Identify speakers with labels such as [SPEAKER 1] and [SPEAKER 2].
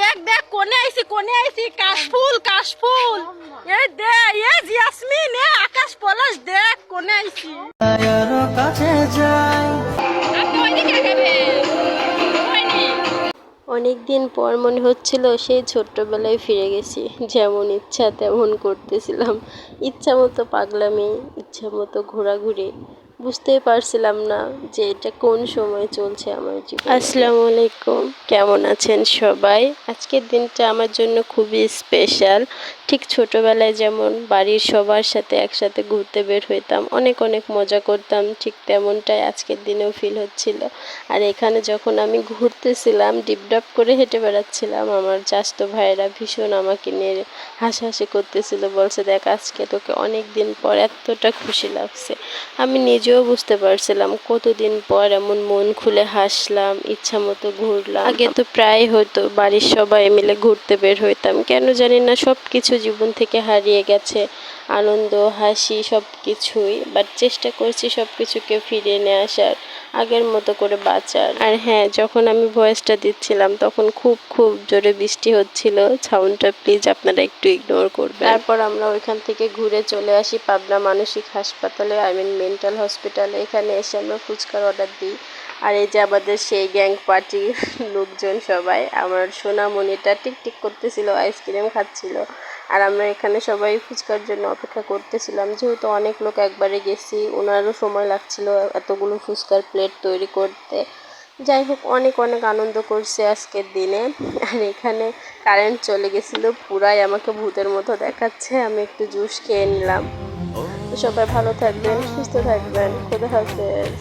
[SPEAKER 1] দেখ দেখ কোনে আইছি কাশফুল এই দে এই জিয়াসমিন এ আকাশ পলাশ দেখ কোনে আইছি কাছে যাই আপনি ওইদিকে আগাবেন
[SPEAKER 2] অনেক দিন পর মনে হচ্ছিল সেই ছোট্টবেলায় ফিরে গেছি। যেমন ইচ্ছা তেমন করতেছিলাম, ইচ্ছা মতো পাগলামি, ইচ্ছা মতো ঘোরাঘুরি। বুঝতেই পারছিলাম না যে এটা কোন সময় চলছে আমার জীবনে। আসসালামু আলাইকুম, কেমন আছেন সবাই? আজকের দিনটা আমার জন্য খুবই স্পেশাল। ঠিক ছোটবেলায় যেমন বাড়ির সবার সাথে একসাথে ঘুরতে বের হইতাম, অনেক অনেক মজা করতাম, ঠিক তেমনটাই আজকের দিনেও ফিল হচ্ছিল। আর এখানে যখন আমি ঘুরতেছিলাম, ডিপডাপ করে হেঁটে বেড়াচ্ছিলাম, আমার চাচাতো ভাইয়েরা ভীষণ আমাকে নিয়ে হাসাহাসি করতেছিল, বলছে দেখ আজকে তোকে অনেক দিন পর এতটা খুশি লাগছে। আমি নিজেও বুঝতে পারছিলাম কতদিন পর এমন মন খুলে হাসলাম, ইচ্ছা মতো ঘুরলাম। আগে তো প্রায় হয়তো বাড়ির সবাই মিলে ঘুরতে বের হইতাম, কেন জানি না সব কিছু জীবন থেকে হারিয়ে গেছে, আনন্দ হাসি সব কিছুই। বাট চেষ্টা করছি সব কিছুকে ফিরিয়ে নিয়ে আসার, আগের মতো করে বাঁচার। আর হ্যাঁ, যখন আমি ভয়েসটা দিচ্ছিলাম তখন খুব খুব জোরে বৃষ্টি হচ্ছিল, সাউন্ডটা প্লিজ আপনারা একটু ইগনোর করবেন। তারপর আমরা ওইখান থেকে ঘুরে চলে আসি পাবনা মানসিক হাসপাতালে, মেন্টাল হসপিটালে। এখানে এসে আমরা ফুচকার অর্ডার দিই। আর এই যে আমাদের সেই গ্যাং পার্টি লোকজন সবাই, আমার সোনামণিটা টিকটিক করতেছিল, আইসক্রিম খাচ্ছিল। আর আমরা এখানে সবাই ফুচকার জন্য অপেক্ষা করতেছিলাম, যেহেতু অনেক লোক একবারে গেছি, ওনারও সময় লাগছিল এতগুলো ফুচকার প্লেট তৈরি করতে। যাই হোক, অনেক অনেক আনন্দ করছে আজকের দিনে। আর এখানে কারেন্ট চলে গেছিলো, পুরাই আমাকে ভূতের মতো দেখাচ্ছে। আমি একটু জুস খেয়ে নিলাম। সবাই ভালো থাকবেন, সুস্থ থাকবেন, খোদা হাফেজ।